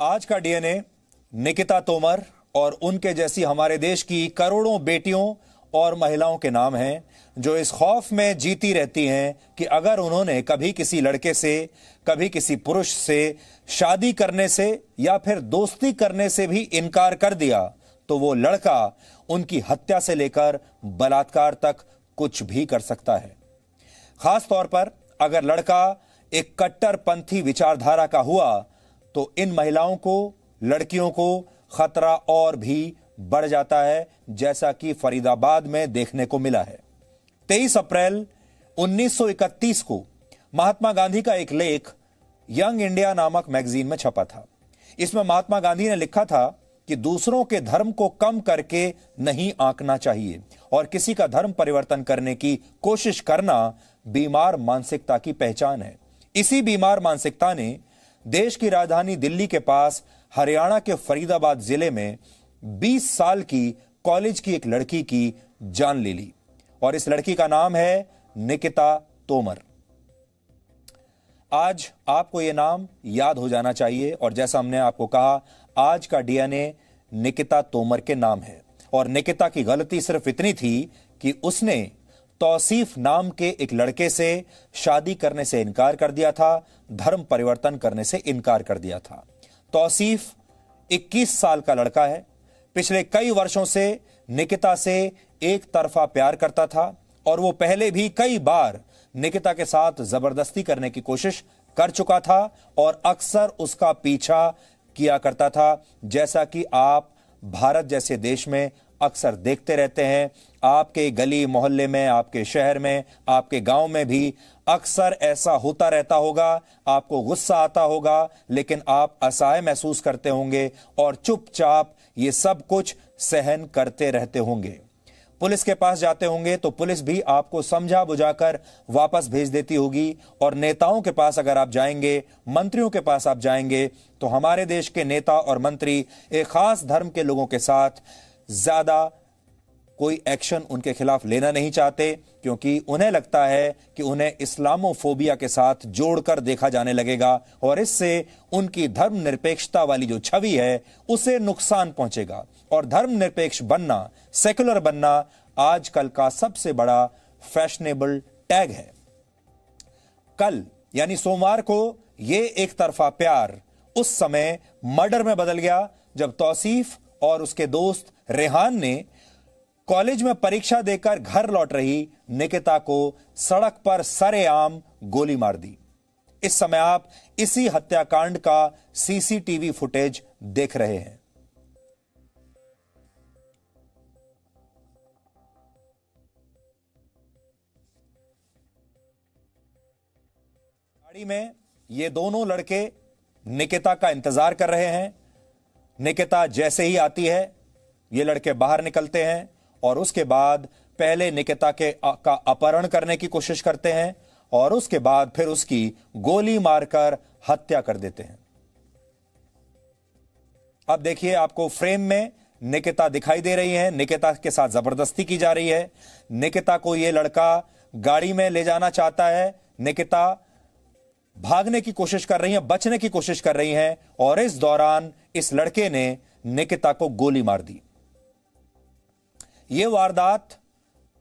आज का डीएनए निकिता तोमर और उनके जैसी हमारे देश की करोड़ों बेटियों और महिलाओं के नाम हैं, जो इस खौफ में जीती रहती हैं कि अगर उन्होंने कभी किसी लड़के से, कभी किसी पुरुष से शादी करने से या फिर दोस्ती करने से भी इनकार कर दिया तो वो लड़का उनकी हत्या से लेकर बलात्कार तक कुछ भी कर सकता है। खास तौर पर अगर लड़का एक कट्टरपंथी विचारधारा का हुआ तो इन महिलाओं को, लड़कियों को खतरा और भी बढ़ जाता है, जैसा कि फरीदाबाद में देखने को मिला है। 23 अप्रैल 1931 को महात्मा गांधी का एक लेख यंग इंडिया नामक मैगजीन में छपा था। इसमें महात्मा गांधी ने लिखा था कि दूसरों के धर्म को कम करके नहीं आंकना चाहिए और किसी का धर्म परिवर्तन करने की कोशिश करना बीमार मानसिकता की पहचान है। इसी बीमार मानसिकता ने देश की राजधानी दिल्ली के पास हरियाणा के फरीदाबाद जिले में 20 साल की कॉलेज की एक लड़की की जान ले ली और इस लड़की का नाम है निकिता तोमर। आज आपको यह नाम याद हो जाना चाहिए और जैसा हमने आपको कहा, आज का डीएनए निकिता तोमर के नाम है। और निकिता की गलती सिर्फ इतनी थी कि उसने तौसीफ नाम के एक लड़के से शादी करने से इनकार कर दिया था, धर्म परिवर्तन करने से इनकार कर दिया था। तौसीफ 21 साल का लड़का है। पिछले कई वर्षों से निकिता से एक तरफा प्यार करता था और वो पहले भी कई बार निकिता के साथ जबरदस्ती करने की कोशिश कर चुका था और अक्सर उसका पीछा किया करता था, जैसा कि आप भारत जैसे देश में अक्सर देखते रहते हैं। आपके गली मोहल्ले में, आपके शहर में, आपके गांव में भी अक्सर ऐसा होता रहता होगा। आपको गुस्सा आता होगा, लेकिन आप असहाय महसूस करते होंगे और चुपचाप ये सब कुछ सहन करते रहते होंगे। पुलिस के पास जाते होंगे तो पुलिस भी आपको समझा बुझाकर वापस भेज देती होगी और नेताओं के पास अगर आप जाएंगे, मंत्रियों के पास आप जाएंगे तो हमारे देश के नेता और मंत्री एक खास धर्म के लोगों के साथ ज्यादा कोई एक्शन उनके खिलाफ लेना नहीं चाहते, क्योंकि उन्हें लगता है कि उन्हें इस्लामोफोबिया के साथ जोड़कर देखा जाने लगेगा और इससे उनकी धर्मनिरपेक्षता वाली जो छवि है उसे नुकसान पहुंचेगा। और धर्मनिरपेक्ष बनना, सेकुलर बनना आजकल का सबसे बड़ा फैशनेबल टैग है। कल यानी सोमवार को यह एक तरफा प्यार उस समय मर्डर में बदल गया जब तौसीफ और उसके दोस्त रेहान ने कॉलेज में परीक्षा देकर घर लौट रही निकिता को सड़क पर सरेआम गोली मार दी। इस समय आप इसी हत्याकांड का सीसीटीवी फुटेज देख रहे हैं। गाड़ी में ये दोनों लड़के निकिता का इंतजार कर रहे हैं। निकिता जैसे ही आती है, ये लड़के बाहर निकलते हैं और उसके बाद पहले निकिता का अपहरण करने की कोशिश करते हैं और उसके बाद फिर उसकी गोली मारकर हत्या कर देते हैं। अब देखिए, आपको फ्रेम में निकिता दिखाई दे रही है। निकिता के साथ जबरदस्ती की जा रही है। निकिता को यह लड़का गाड़ी में ले जाना चाहता है। निकिता भागने की कोशिश कर रही है, बचने की कोशिश कर रही है और इस दौरान इस लड़के ने निकिता को गोली मार दी। यह वारदात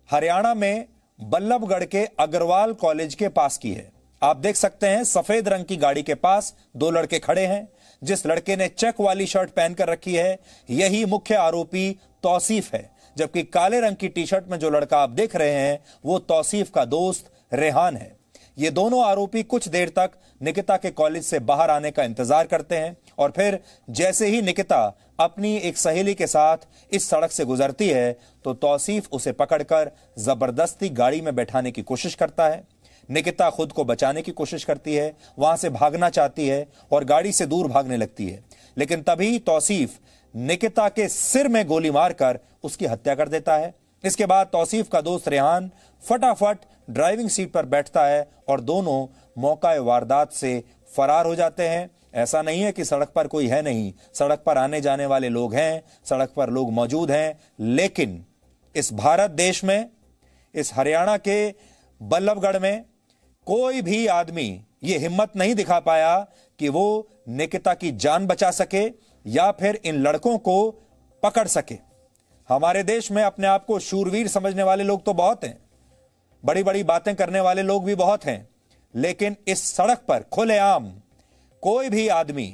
हरियाणा में बल्लभगढ़ के अग्रवाल कॉलेज के पास की है। आप देख सकते हैं, सफेद रंग की गाड़ी के पास दो लड़के खड़े हैं। जिस लड़के ने चेक वाली शर्ट पहनकर रखी है, यही मुख्य आरोपी तौसीफ है, जबकि काले रंग की टी शर्ट में जो लड़का आप देख रहे हैं वो तौसीफ का दोस्त रेहान है। ये दोनों आरोपी कुछ देर तक निकिता के कॉलेज से बाहर आने का इंतजार करते हैं और फिर जैसे ही निकिता अपनी एक सहेली के साथ इस सड़क से गुजरती है तो तौसीफ उसे पकड़कर जबरदस्ती गाड़ी में बैठाने की कोशिश करता है। निकिता खुद को बचाने की कोशिश करती है, वहां से भागना चाहती है और गाड़ी से दूर भागने लगती है, लेकिन तभी तौसीफ निकिता के सिर में गोली मारकर उसकी हत्या कर देता है। इसके बाद तौसीफ का दोस्त रेहान फटाफट ड्राइविंग सीट पर बैठता है और दोनों मौका वारदात से फरार हो जाते हैं। ऐसा नहीं है कि सड़क पर कोई है नहीं, सड़क पर आने जाने वाले लोग हैं, सड़क पर लोग मौजूद हैं, लेकिन इस भारत देश में, इस हरियाणा के बल्लभगढ़ में कोई भी आदमी ये हिम्मत नहीं दिखा पाया कि वो निकिता की जान बचा सके या फिर इन लड़कों को पकड़ सके। हमारे देश में अपने आप को शूरवीर समझने वाले लोग तो बहुत हैं, बड़ी बड़ी बातें करने वाले लोग भी बहुत हैं, लेकिन इस सड़क पर खुलेआम कोई भी आदमी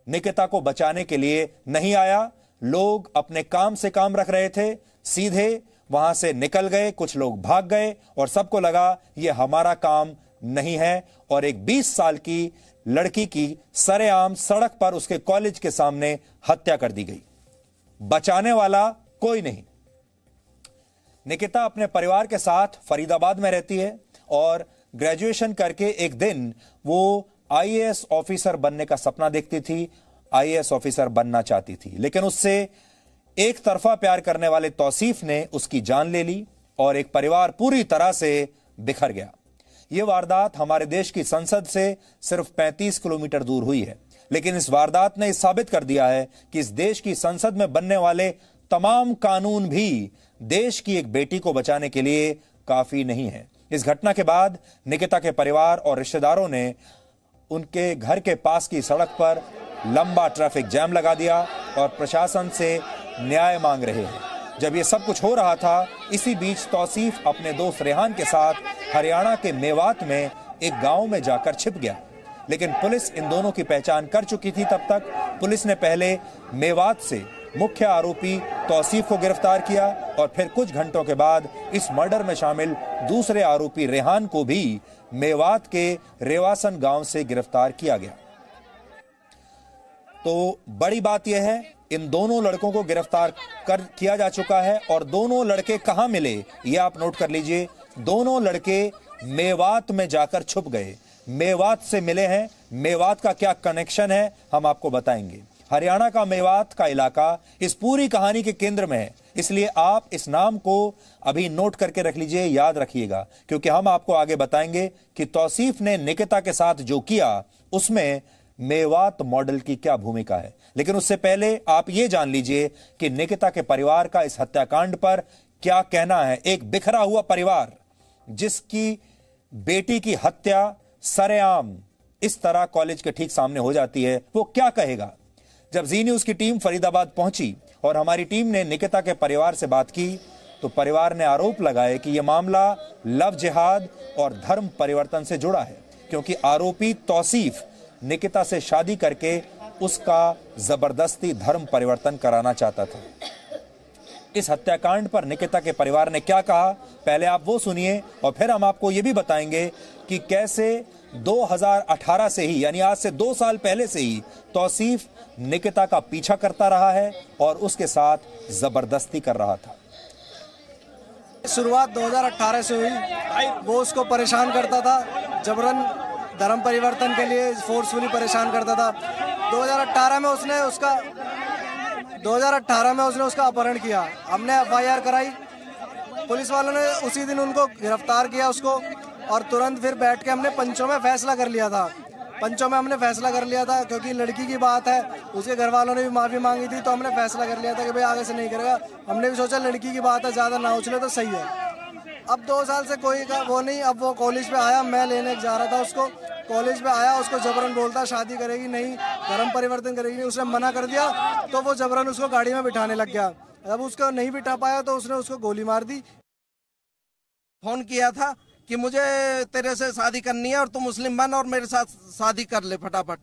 निकिता को बचाने के लिए नहीं आया। लोग अपने काम से काम रख रहे थे, सीधे वहां से निकल गए, कुछ लोग भाग गए और सबको लगा यह हमारा काम नहीं है, और एक 20 साल की लड़की की सरेआम सड़क पर उसके कॉलेज के सामने हत्या कर दी गई। बचाने वाला कोई नहीं। निकिता अपने परिवार के साथ फरीदाबाद में रहती है और ग्रेजुएशन करके एक दिन वो आईएएस ऑफिसर बनने का सपना देखती थी, आईएएस ऑफिसर बनना चाहती थी, लेकिन उससे एक तरफा प्यार करने वाले तौसीफ ने उसकी जान ले ली और एक परिवार पूरी तरह से बिखर गया। यह वारदात हमारे देश की संसद से सिर्फ 35 किलोमीटर दूर हुई है, लेकिन इस वारदात ने साबित कर दिया है कि इस देश की संसद में बनने वाले तमाम कानून भी देश की एक बेटी को बचाने के लिए काफी नहीं है। इस घटना के बाद निकिता के परिवार और रिश्तेदारों ने उनके घर के पास की सड़क पर लंबा ट्रैफिक जैम लगा दिया और प्रशासन से न्याय मांग रहे हैं। जब ये सब कुछ हो रहा था, इसी बीच तौसीफ अपने दोस्त रेहान के साथ हरियाणा के मेवात में एक गांव में जाकर छिप गया, लेकिन पुलिस इन दोनों की पहचान कर चुकी थी। तब तक पुलिस ने पहले मेवात से मुख्य आरोपी तौसीफ को गिरफ्तार किया और फिर कुछ घंटों के बाद इस मर्डर में शामिल दूसरे आरोपी रेहान को भी मेवात के रेवासन गांव से गिरफ्तार किया गया। तो बड़ी बात यह है, इन दोनों लड़कों को गिरफ्तार किया जा चुका है और दोनों लड़के कहां मिले यह आप नोट कर लीजिए। दोनों लड़के मेवात में जाकर छुप गए, मेवात से मिले हैं। मेवात का क्या कनेक्शन है हम आपको बताएंगे। हरियाणा का मेवात का इलाका इस पूरी कहानी के केंद्र में है, इसलिए आप इस नाम को अभी नोट करके रख लीजिए, याद रखिएगा, क्योंकि हम आपको आगे बताएंगे कि तौसीफ ने निकिता के साथ जो किया उसमें मेवात मॉडल की क्या भूमिका है। लेकिन उससे पहले आप यह जान लीजिए कि निकिता के परिवार का इस हत्याकांड पर क्या कहना है। एक बिखरा हुआ परिवार जिसकी बेटी की हत्या सरेआम इस तरह कॉलेज के ठीक सामने हो जाती है, वो क्या कहेगा। जब जी न्यूज की टीम फरीदाबाद पहुंची और हमारी टीम ने निकिता के परिवार से बात की, तो परिवार ने आरोप लगाए कि यह मामला लव जिहाद और धर्म परिवर्तन से जुड़ा है, क्योंकि आरोपी तौसीफ निकिता से शादी करके उसका जबरदस्ती धर्म परिवर्तन कराना चाहता था। इस हत्याकांड पर निकिता के परिवार ने क्या कहा, पहले आप वो सुनिए और फिर हम आपको यह भी बताएंगे कि कैसे 2018 से ही, यानी आज से 2 साल पहले से ही तौसीफ निकिता का पीछा करता रहा है और उसके साथ जबरदस्ती कर रहा था। शुरुआत 2018 से हुई। वो उसको परेशान करता था, जबरन धर्म परिवर्तन के लिए फोर्सफुली परेशान करता था। 2018 में उसने उसका अपहरण किया। हमने एफआईआर कराई, पुलिस वालों ने उसी दिन उनको गिरफ्तार किया उसको, और तुरंत फिर बैठ के हमने पंचों में फैसला कर लिया था। क्योंकि लड़की की बात है, उसके घर वालों ने भी माफ़ी मांगी थी, तो हमने फैसला कर लिया था कि भाई आगे से नहीं करेगा। हमने भी सोचा लड़की की बात है, ज़्यादा ना उछले तो सही है। अब 2 साल से कोई का वो नहीं। अब वो कॉलेज पे आया, मैं लेने जा रहा था उसको, कॉलेज पे आया, उसको जबरन बोलता शादी करेगी नहीं, धर्म परिवर्तन करेगी नहीं। उसने मना कर दिया तो वो जबरन उसको गाड़ी में बिठाने लग गया। जब उसको नहीं बिठा पाया तो उसने उसको गोली मार दी। फोन किया था कि मुझे तेरे से शादी करनी है और तू मुस्लिम बन और मेरे साथ शादी कर ले फटाफट।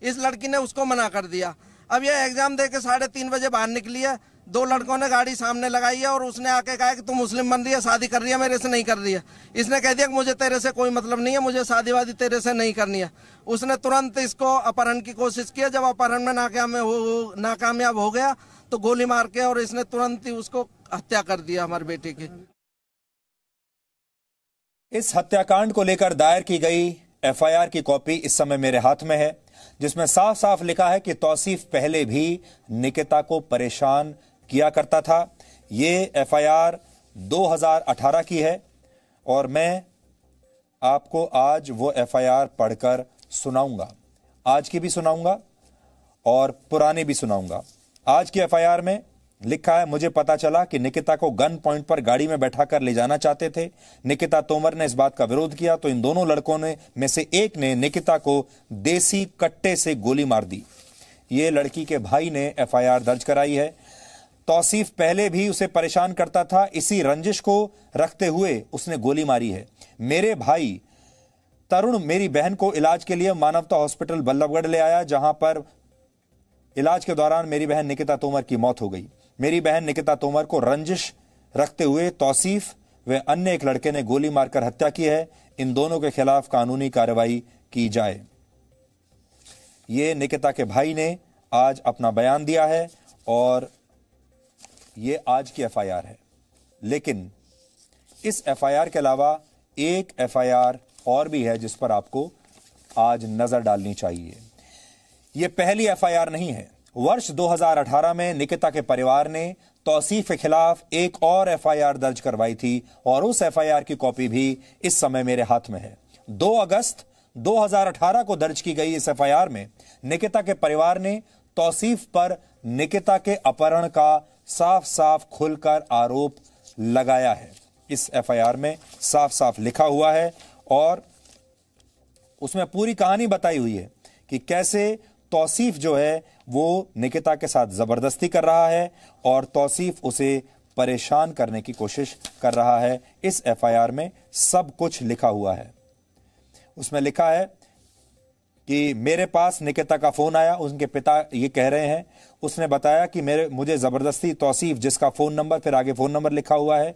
इस लड़की ने उसको मना कर दिया। अब ये एग्जाम दे के 3:30 बजे बाहर निकली है, 2 लड़कों ने गाड़ी सामने लगाई है और उसने आके कहा कि तू मुस्लिम बन रही है, शादी कर रही है, मेरे से नहीं कर रही है। इसने कह दिया कि मुझे तेरे से कोई मतलब नहीं है, मुझे शादी वादी तेरे से नहीं करनी है। उसने तुरंत इसको अपहरण की कोशिश की। जब अपहरण में नाकामयाब हो गया तो गोली मार के और इसने तुरंत ही उसको हत्या कर दिया हमारी बेटी की। इस हत्याकांड को लेकर दायर की गई एफआईआर की कॉपी इस समय मेरे हाथ में है, जिसमें साफ साफ लिखा है कि तौसीफ पहले भी निकिता को परेशान किया करता था। ये एफआईआर 2018 की है और मैं आपको आज वो एफआईआर पढ़कर सुनाऊंगा। आज की भी सुनाऊंगा और पुरानी भी सुनाऊंगा। आज की एफआईआर में लिखा है, मुझे पता चला कि निकिता को गन पॉइंट पर गाड़ी में बैठाकर ले जाना चाहते थे। निकिता तोमर ने इस बात का विरोध किया तो इन दोनों लड़कों में से एक ने निकिता को देसी कट्टे से गोली मार दी। ये लड़की के भाई ने एफआईआर दर्ज कराई है। तौसीफ पहले भी उसे परेशान करता था, इसी रंजिश को रखते हुए उसने गोली मारी है। मेरे भाई तरुण मेरी बहन को इलाज के लिए मानवता हॉस्पिटल बल्लभगढ़ ले आया, जहां पर इलाज के दौरान मेरी बहन निकिता तोमर की मौत हो गई। मेरी बहन निकिता तोमर को रंजिश रखते हुए तौसीफ व अन्य एक लड़के ने गोली मारकर हत्या की है। इन दोनों के खिलाफ कानूनी कार्रवाई की जाए। ये निकिता के भाई ने आज अपना बयान दिया है और ये आज की एफआईआर है। लेकिन इस एफआईआर के अलावा एक एफआईआर और भी है जिस पर आपको आज नजर डालनी चाहिए। यह पहली एफआईआर नहीं है। वर्ष 2018 में निकिता के परिवार ने तौसीफ के खिलाफ एक और एफआईआर दर्ज करवाई थी और उस एफआईआर की कॉपी भी इस समय मेरे हाथ में है। 2 अगस्त 2018 को दर्ज की गई इस एफआईआर में निकिता के परिवार ने तौसीफ पर निकिता के अपहरण का साफ साफ खुलकर आरोप लगाया है। इस एफआईआर में साफ साफ लिखा हुआ है और उसमें पूरी कहानी बताई हुई है कि कैसे तौसीफ जो है वो निकिता के साथ जबरदस्ती कर रहा है और तौसीफ उसे परेशान करने की कोशिश कर रहा है। इस एफआईआर में सब कुछ लिखा हुआ है। उसमें लिखा है कि मेरे पास निकिता का फोन आया। उनके पिता ये कह रहे हैं, उसने बताया कि मुझे जबरदस्ती तौसीफ, जिसका फोन नंबर फिर आगे फोन नंबर लिखा हुआ है,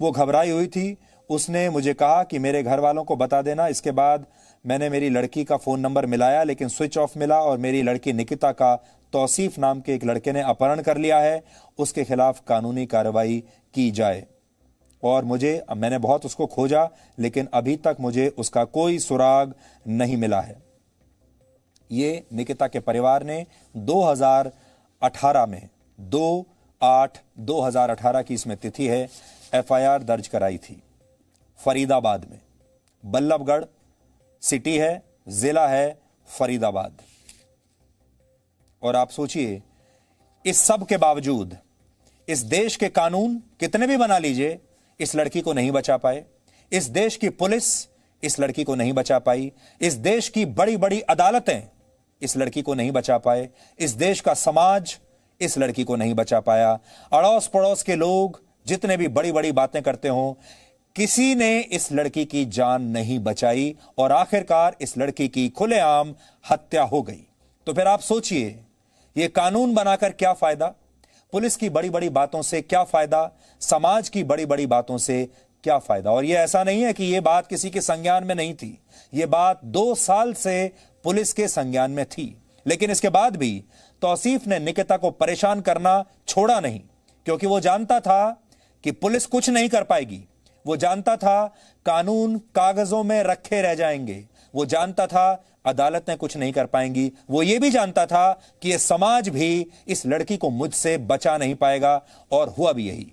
वो घबराई हुई थी। उसने मुझे कहा कि मेरे घर वालों को बता देना। इसके बाद मैंने मेरी लड़की का फोन नंबर मिलाया लेकिन स्विच ऑफ मिला और मेरी लड़की निकिता का तौसीफ नाम के एक लड़के ने अपहरण कर लिया है। उसके खिलाफ कानूनी कार्रवाई की जाए। और मैंने बहुत उसको खोजा लेकिन अभी तक मुझे उसका कोई सुराग नहीं मिला है। ये निकिता के परिवार ने 2018 में 2/8/2018 की इसमें तिथि है, एफआईआर दर्ज कराई थी। फरीदाबाद में, बल्लभगढ़ सिटी है, जिला है फरीदाबाद। और आप सोचिए, इस सब के बावजूद इस देश के कानून कितने भी बना लीजिए, इस लड़की को नहीं बचा पाए। इस देश की पुलिस इस लड़की को नहीं बचा पाई। इस देश की बड़ी बड़ी अदालतें इस लड़की को नहीं बचा पाए। इस देश का समाज इस लड़की को नहीं बचा पाया। अड़ोस पड़ोस के लोग जितने भी बड़ी बड़ी बातें करते हों, किसी ने इस लड़की की जान नहीं बचाई और आखिरकार इस लड़की की खुलेआम हत्या हो गई। तो फिर आप सोचिए, यह कानून बनाकर क्या फायदा? पुलिस की बड़ी बड़ी बातों से क्या फायदा? समाज की बड़ी बड़ी बातों से क्या फायदा? और यह ऐसा नहीं है कि यह बात किसी के संज्ञान में नहीं थी। यह बात 2 साल से पुलिस के संज्ञान में थी, लेकिन इसके बाद भी तौसीफ ने निकिता को परेशान करना छोड़ा नहीं, क्योंकि वो जानता था कि पुलिस कुछ नहीं कर पाएगी। वो जानता था कानून कागजों में रखे रह जाएंगे। वो जानता था अदालतें कुछ नहीं कर पाएंगी। वो ये भी जानता था कि यह समाज भी इस लड़की को मुझसे बचा नहीं पाएगा, और हुआ भी यही।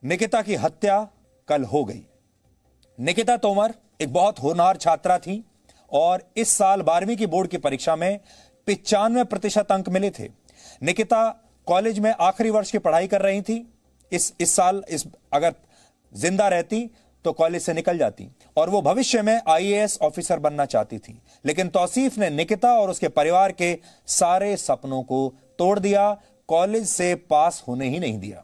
निकिता की हत्या कल हो गई। निकिता तोमर एक बहुत होनहार छात्रा थी और इस साल 12वीं की बोर्ड की परीक्षा में 95% अंक मिले थे। निकिता कॉलेज में आखिरी वर्ष की पढ़ाई कर रही थी। इस साल अगर जिंदा रहती तो कॉलेज से निकल जाती और वो भविष्य में आईएएस ऑफिसर बनना चाहती थी। लेकिन तौसीफ ने निकिता और उसके परिवार के सारे सपनों को तोड़ दिया, कॉलेज से पास होने ही नहीं दिया।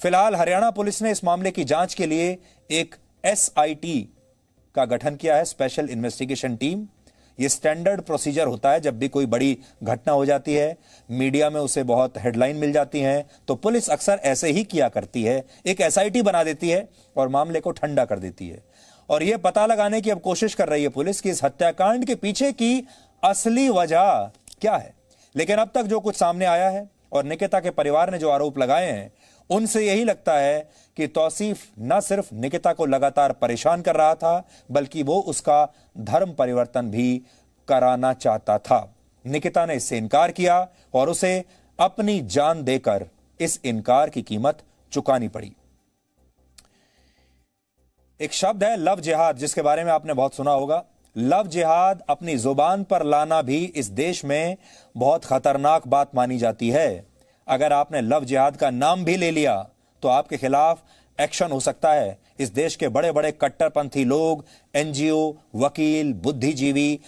फिलहाल हरियाणा पुलिस ने इस मामले की जांच के लिए एक एसआईटी का गठन किया है, स्पेशल इन्वेस्टिगेशन टीम। यह स्टैंडर्ड प्रोसीजर होता है। जब भी कोई बड़ी घटना हो जाती है, मीडिया में उसे बहुत हेडलाइन मिल जाती हैं, तो पुलिस अक्सर ऐसे ही किया करती है, एक एसआईटी बना देती है और मामले को ठंडा कर देती है। और यह पता लगाने की अब कोशिश कर रही है पुलिस कि इस हत्याकांड के पीछे की असली वजह क्या है। लेकिन अब तक जो कुछ सामने आया है और निकिता के परिवार ने जो आरोप लगाए हैं, उनसे यही लगता है कि तौसीफ न सिर्फ निकिता को लगातार परेशान कर रहा था, बल्कि वो उसका धर्म परिवर्तन भी कराना चाहता था। निकिता ने इससे इनकार किया और उसे अपनी जान देकर इस इनकार की कीमत चुकानी पड़ी। एक शब्द है लव जिहाद, जिसके बारे में आपने बहुत सुना होगा। लव जिहाद अपनी जुबान पर लाना भी इस देश में बहुत खतरनाक बात मानी जाती है। अगर आपने लव जिहाद का नाम भी ले लिया तो आपके खिलाफ एक्शन हो सकता है। इस देश के बड़े बड़े कट्टरपंथी लोग, एनजीओ, वकील, बुद्धिजीवी,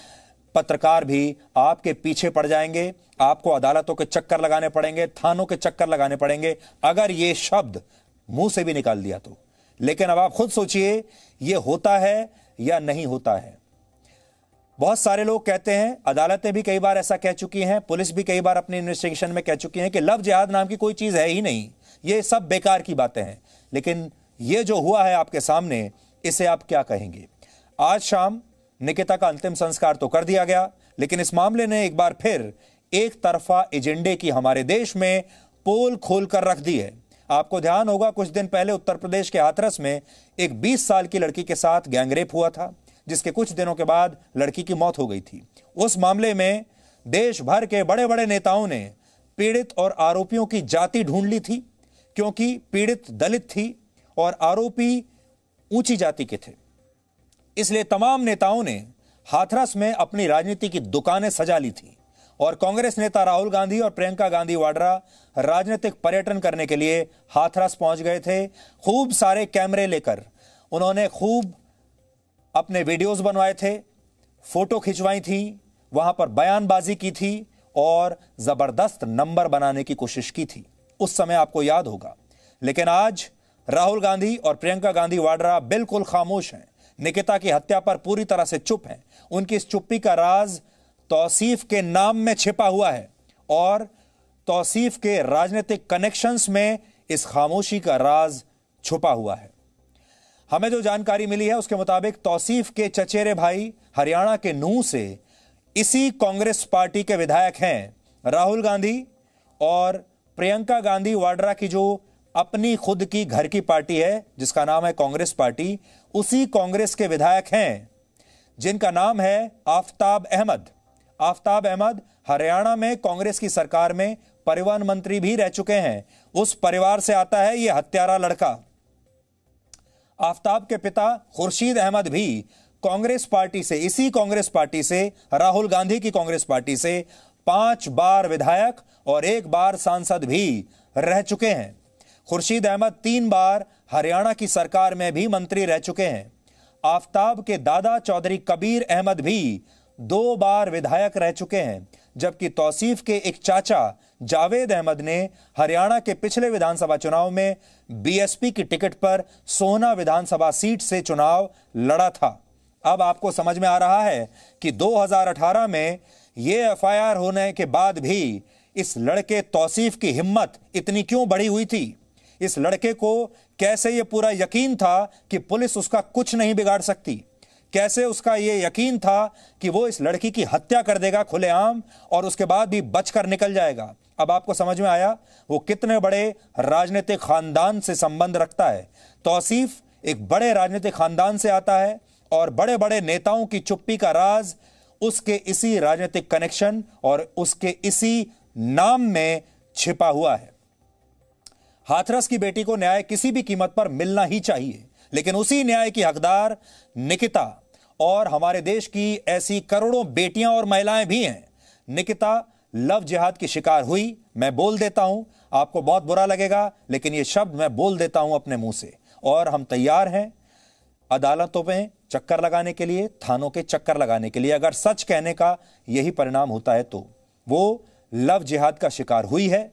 पत्रकार भी आपके पीछे पड़ जाएंगे। आपको अदालतों के चक्कर लगाने पड़ेंगे, थानों के चक्कर लगाने पड़ेंगे अगर ये शब्द मुंह से भी निकाल दिया तो। लेकिन अब आप खुद सोचिए, ये होता है या नहीं होता है। बहुत सारे लोग कहते हैं, अदालतें भी कई बार ऐसा कह चुकी हैं, पुलिस भी कई बार अपनी इन्वेस्टिगेशन में कह चुकी हैं कि लव जिहाद नाम की कोई चीज है ही नहीं, ये सब बेकार की बातें हैं। लेकिन ये जो हुआ है आपके सामने, इसे आप क्या कहेंगे? आज शाम निकिता का अंतिम संस्कार तो कर दिया गया, लेकिन इस मामले ने एक बार फिर एक तरफा एजेंडे की हमारे देश में पोल खोल कर रख दी है। आपको ध्यान होगा, कुछ दिन पहले उत्तर प्रदेश के हाथरस में एक 20 साल की लड़की के साथ गैंगरेप हुआ था, जिसके कुछ दिनों के बाद लड़की की मौत हो गई थी। उस मामले में देश भर के बड़े बड़े नेताओं ने पीड़ित और आरोपियों की जाति ढूंढ ली थी, क्योंकि पीड़ित दलित थी और आरोपी ऊंची जाति के थे। इसलिए तमाम नेताओं ने हाथरस में अपनी राजनीति की दुकानें सजा ली थी और कांग्रेस नेता राहुल गांधी और प्रियंका गांधी वाड्रा राजनीतिक पर्यटन करने के लिए हाथरस पहुंच गए थे। खूब सारे कैमरे लेकर उन्होंने खूब अपने वीडियोस बनवाए थे, फोटो खिंचवाई थी, वहां पर बयानबाजी की थी और जबरदस्त नंबर बनाने की कोशिश की थी। उस समय आपको याद होगा। लेकिन आज राहुल गांधी और प्रियंका गांधी वाड्रा बिल्कुल खामोश हैं, निकिता की हत्या पर पूरी तरह से चुप हैं। उनकी इस चुप्पी का राज तौसीफ के नाम में छिपा हुआ है और तौसीफ के राजनीतिक कनेक्शंस में इस खामोशी का राज छुपा हुआ है। हमें जो जानकारी मिली है उसके मुताबिक तौसीफ के चचेरे भाई हरियाणा के नूंह से इसी कांग्रेस पार्टी के विधायक हैं राहुल गांधी, और प्रियंका गांधी वाड्रा की जो अपनी खुद की घर की पार्टी है जिसका नाम है कांग्रेस पार्टी, उसी कांग्रेस के विधायक हैं जिनका नाम है आफ्ताब अहमद। आफ्ताब अहमद हरियाणा में कांग्रेस की सरकार में परिवहन मंत्री भी रह चुके हैं। उस परिवार से आता है यह हत्यारा लड़का। आफ्ताब के पिता खुर्शीद अहमद भी कांग्रेस पार्टी से, इसी कांग्रेस पार्टी से, राहुल गांधी की कांग्रेस पार्टी से 5 बार विधायक और 1 बार सांसद भी रह चुके हैं। खुर्शीद अहमद 3 बार हरियाणा की सरकार में भी मंत्री रह चुके हैं। आफ्ताब के दादा चौधरी कबीर अहमद भी 2 बार विधायक रह चुके हैं, जबकि तौसीफ के एक चाचा जावेद अहमद ने हरियाणा के पिछले विधानसभा चुनाव में बीएसपी की टिकट पर सोहना विधानसभा सीट से चुनाव लड़ा था। अब आपको समझ में आ रहा है कि 2018 में यह एफआईआर होने के बाद भी इस लड़के तौसीफ की हिम्मत इतनी क्यों बढ़ी हुई थी। इस लड़के को कैसे यह पूरा यकीन था कि पुलिस उसका कुछ नहीं बिगाड़ सकती, कैसे उसका यह यकीन था कि वो इस लड़की की हत्या कर देगा खुलेआम और उसके बाद भी बचकर निकल जाएगा। अब आपको समझ में आया वो कितने बड़े राजनीतिक खानदान से संबंध रखता है। तौसीफ एक बड़े राजनीतिक खानदान से आता है और बड़े बड़े नेताओं की चुप्पी का राज उसके इसी राजनीतिक कनेक्शन और उसके इसी नाम में छिपा हुआ है। हाथरस की बेटी को न्याय किसी भी कीमत पर मिलना ही चाहिए, लेकिन उसी न्याय की हकदार निकिता और हमारे देश की ऐसी करोड़ों बेटियां और महिलाएं भी हैं। निकिता लव जिहाद की शिकार हुई। मैं बोल देता हूं, आपको बहुत बुरा लगेगा, लेकिन यह शब्द मैं बोल देता हूं अपने मुंह से, और हम तैयार हैं अदालतों में चक्कर लगाने के लिए, थानों के चक्कर लगाने के लिए। अगर सच कहने का यही परिणाम होता है तो वो लव जिहाद का शिकार हुई है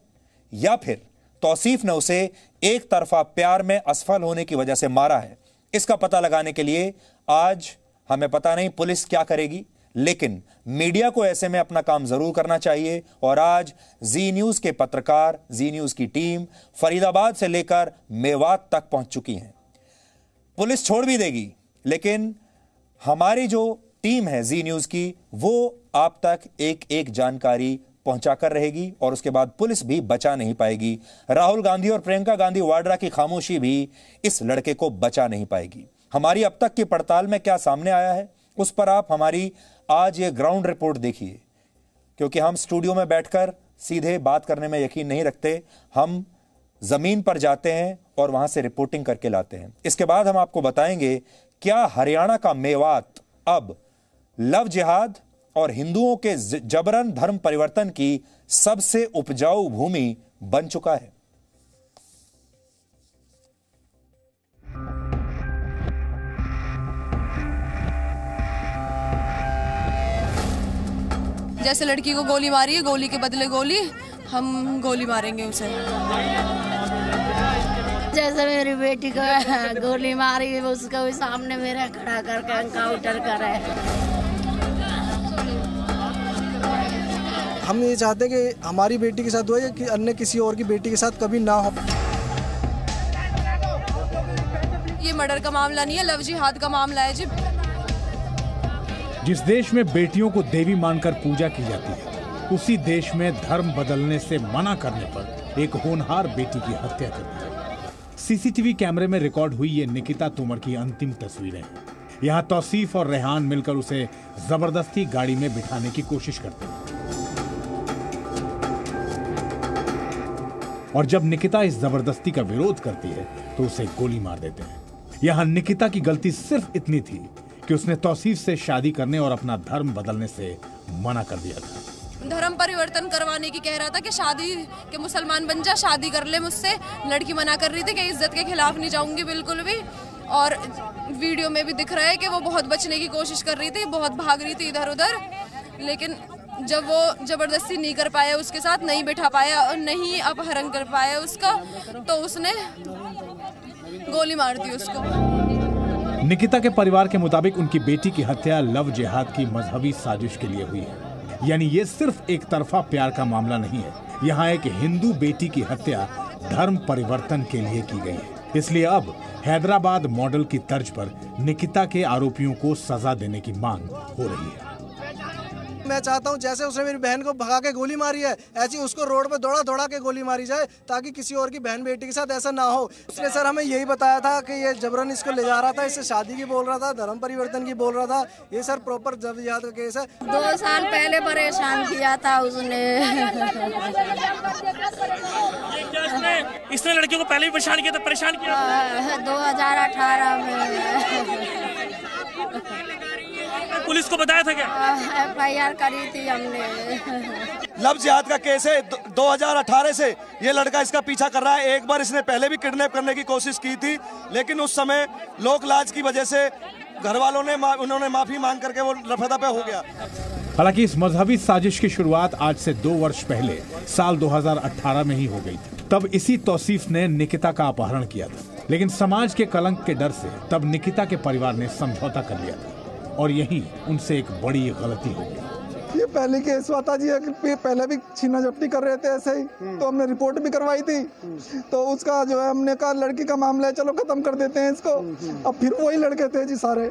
या फिर तौसीफ ने उसे एक तरफा प्यार में असफल होने की वजह से मारा है। इसका पता लगाने के लिए आज हमें पता नहीं पुलिस क्या करेगी, लेकिन मीडिया को ऐसे में अपना काम जरूर करना चाहिए। और आज जी न्यूज के पत्रकार, जी न्यूज की टीम फरीदाबाद से लेकर मेवात तक पहुंच चुकी है। पुलिस छोड़ भी देगी, लेकिन हमारी जो टीम है जी न्यूज की, वो आप तक एक एक जानकारी पहुंचाकर रहेगी और उसके बाद पुलिस भी बचा नहीं पाएगी। राहुल गांधी और प्रियंका गांधी वाड्रा की खामोशी भी इस लड़के को बचा नहीं पाएगी। हमारी अब तक की पड़ताल में क्या सामने आया है उस पर आप हमारी आज ये ग्राउंड रिपोर्ट देखिए, क्योंकि हम स्टूडियो में बैठकर सीधे बात करने में यकीन नहीं रखते। हम जमीन पर जाते हैं और वहां से रिपोर्टिंग करके लाते हैं। इसके बाद हम आपको बताएंगे क्या हरियाणा का मेवात अब लव जिहाद और हिंदुओं के जबरन धर्म परिवर्तन की सबसे उपजाऊ भूमि बन चुका है। जैसे लड़की को गोली मारी है, गोली के बदले गोली, हम गोली मारेंगे उसे। जैसे मेरी बेटी को गोली मारी, उसको भी सामने मेरे खड़ा करके एनकाउंटर करे। हम ये चाहते हैं कि हमारी बेटी के साथ हुआ कि अन्य किसी और की बेटी के साथ कभी ना हो। ये मर्डर का मामला नहीं है, लव जिहाद का मामला है जी। जिस देश में बेटियों को देवी मानकर पूजा की जाती है, उसी देश में धर्म बदलने से मना करने पर एक होनहार बेटी की हत्या कर दी है। सीसीटीवी कैमरे में रिकॉर्ड हुई ये निकिता तोमर की अंतिम तस्वीरें हैं। यहाँ तौसीफ और रेहान मिलकर उसे जबरदस्ती गाड़ी में बिठाने की कोशिश करते हैं और जब निकिता इस जबरदस्ती का विरोध करती है तो उसे गोली मार देते हैं। यहाँ निकिता की गलती सिर्फ इतनी थी कि उसने तौसीफ से शादी करने और अपना धर्म बदलने से मना कर दिया था। धर्म परिवर्तन करवाने की कह रहा था कि शादी के मुसलमान बन जा, शादी कर ले मुझसे। लड़की मना कर रही थी कि इज्जत के खिलाफ नहीं जाऊंगी बिल्कुल भी। और वीडियो में भी दिख रहा है कि वो बहुत बचने की कोशिश कर रही थी, बहुत भाग रही थी इधर उधर। लेकिन जब वो जबरदस्ती नहीं कर पाया, उसके साथ नहीं बैठा पाया और नहीं अपहरण कर पाया उसका, तो उसने गोली मार दी उसको। निकिता के परिवार के मुताबिक उनकी बेटी की हत्या लव जिहाद की मजहबी साजिश के लिए हुई है। यानी ये सिर्फ एक तरफा प्यार का मामला नहीं है, यहाँ एक हिंदू बेटी की हत्या धर्म परिवर्तन के लिए की गई है। इसलिए अब हैदराबाद मॉडल की तर्ज पर निकिता के आरोपियों को सजा देने की मांग हो रही है। मैं चाहता हूं जैसे उसने मेरी बहन को भगा के गोली मारी है, ऐसी उसको रोड पे दौड़ा दौड़ा के गोली मारी जाए, ताकि किसी और की बहन बेटी के साथ ऐसा ना हो। उसने सर हमें यही बताया था कि ये जबरन इसको ले जा रहा था, इससे शादी की बोल रहा था, धर्म परिवर्तन की बोल रहा था। ये सर प्रॉपर जब याद का केस है। 2 साल पहले परेशान किया था उसने। इसने लड़कियों को पहले भी परेशान किया था, 2018 में। पुलिस को बताया था क्या? FIR करी थी हमने। लव जिहाद का केस है। 2018 से ये लड़का इसका पीछा कर रहा है। एक बार इसने पहले भी किडनैप करने की कोशिश की थी, लेकिन उस समय लोक लाज की वजह से घर वालों ने उन्होंने माफी मांग करके वो रफादफा हो गया। हालांकि इस मजहबी साजिश की शुरुआत आज से 2 वर्ष पहले साल 2018 में ही हो गई थी। तब इसी तौसीफ ने निकिता का अपहरण किया था, लेकिन समाज के कलंक के डर से तब निकिता के परिवार ने समझौता कर लिया था और यही उनसे एक बड़ी गलती हो गई। ये पहले केस हुआ था जी, पहले भी छीना झपटी कर रहे थे ऐसे ही, तो हमने रिपोर्ट भी करवाई थी। तो उसका जो है हमने कहा लड़की का मामला है, चलो खत्म कर देते हैं इसको। अब फिर वही लड़के थे जी सारे।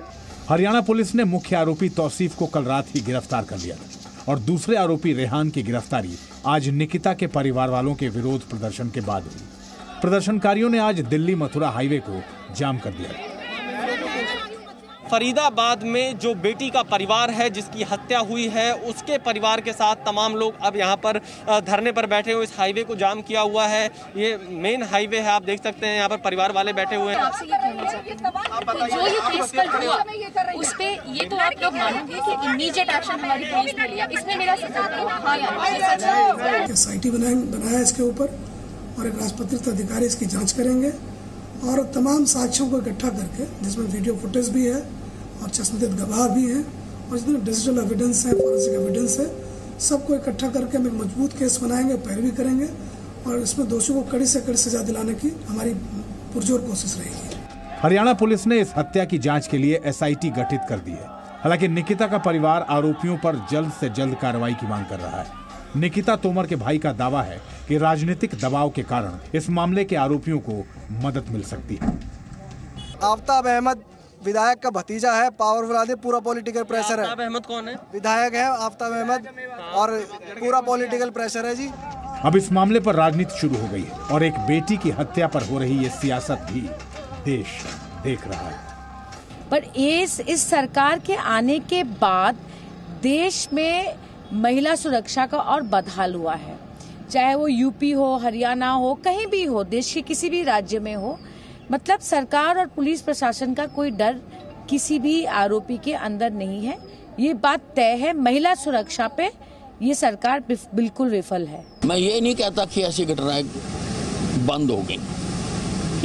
हरियाणा पुलिस ने मुख्य आरोपी तौसीफ को कल रात ही गिरफ्तार कर लिया था और दूसरे आरोपी रेहान की गिरफ्तारी आज निकिता के परिवार वालों के विरोध प्रदर्शन के बाद हुई। प्रदर्शनकारियों ने आज दिल्ली मथुरा हाईवे को जाम कर दिया। फरीदाबाद में जो बेटी का परिवार है जिसकी हत्या हुई है, उसके परिवार के साथ तमाम लोग अब यहाँ पर धरने पर बैठे हुए। इस हाईवे को जाम किया हुआ है। ये मेन हाईवे है, आप देख सकते हैं यहाँ पर परिवार वाले बैठे हुए हैं। आपसे ये कहना चाहती हूं, जो ये केस कल हुआ उस पे ये तो आप लोग मानोगे कि इमीडिएट एक्शन हमारी पुलिस ने लिया, इसने मेरा सच है? हाँ या नहीं? SIT बनाया इसके ऊपर और एक राजपत्रित अधिकारी इसकी जाँच करेंगे और तमाम साक्ष्यों को इकट्ठा करके, जिसमें वीडियो फुटेज भी है और चश्मदीद गवाह भी हैं और जितने डिजिटल एविडेंस है, फॉरेंसिक एविडेंस है, सबको इकट्ठा करके हम एक मजबूत केस बनाएंगे, पैरवी करेंगे और इसमें दोषियों को कड़ी से कड़ी सजा दिलाने की हमारी पुरजोर कोशिश रहेगी। हरियाणा पुलिस ने इस हत्या की जांच के लिए SIT गठित कर दी है। हालांकि निकिता का परिवार आरोपियों पर जल्द से जल्द कार्रवाई की मांग कर रहा है। निकिता तोमर के भाई का दावा है कि राजनीतिक दबाव के कारण इस मामले के आरोपियों को मदद मिल सकती है। आफ्ताब अहमद विधायक का भतीजा है, पावरफुल आदमी, पूरा पॉलिटिकल प्रेशर है। आफ्ताब अहमद कौन है? विधायक है आफ्ताब अहमद और पूरा पॉलिटिकल प्रेशर है जी। अब इस मामले पर राजनीति शुरू हो गई है और एक बेटी की हत्या पर हो रही ये सियासत भी देश देख रहा है। पर इस सरकार के आने के बाद देश में महिला सुरक्षा का और बदहाल हुआ है। चाहे वो यूपी हो, हरियाणा हो, कहीं भी हो, देश के किसी भी राज्य में हो, मतलब सरकार और पुलिस प्रशासन का कोई डर किसी भी आरोपी के अंदर नहीं है। ये बात तय है, महिला सुरक्षा पे ये सरकार बिल्कुल विफल है। मैं ये नहीं कहता कि ऐसी घटनाएं बंद हो गई,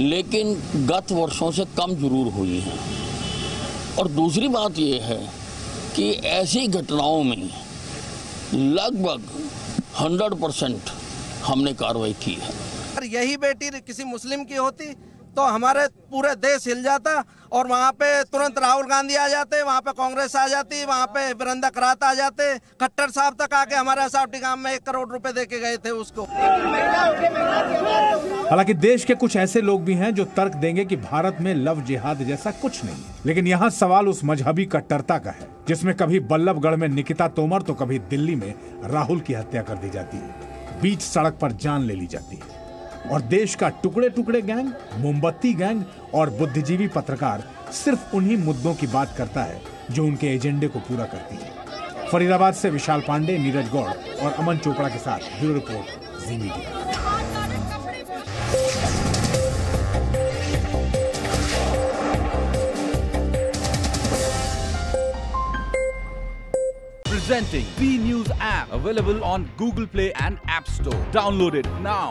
लेकिन गत वर्षों से कम जरूर हुई हैं। और दूसरी बात ये है कि ऐसी घटनाओं में लगभग 100% हमने कार्रवाई की है। अगर यही बेटी किसी मुस्लिम की होती तो हमारे पूरे देश हिल जाता और वहाँ पे तुरंत राहुल गांधी आ जाते, वहाँ पे कांग्रेस आ जाती, वहाँ पे वृंदा करात आ जाते, खट्टर साहब तक आके हमारे असावटी गांव में 1 करोड़ रुपए दे के गए थे उसको। हालांकि देश के कुछ ऐसे लोग भी हैं जो तर्क देंगे कि भारत में लव जिहाद जैसा कुछ नहीं है, लेकिन यहाँ सवाल उस मजहबी कट्टरता का है जिसमें कभी बल्लभगढ़ में निकिता तोमर तो कभी दिल्ली में राहुल की हत्या कर दी जाती है, बीच सड़क पर जान ले ली जाती है। और देश का टुकड़े टुकड़े गैंग, मोमबत्ती गैंग और बुद्धिजीवी पत्रकार सिर्फ उन्हीं मुद्दों की बात करता है जो उनके एजेंडे को पूरा करती है। फरीदाबाद से विशाल पांडे, नीरज गौड़ और अमन चोपड़ा के साथ bureau report, ji media. Presenting B News app, available on Google Play and App Store. Download it now.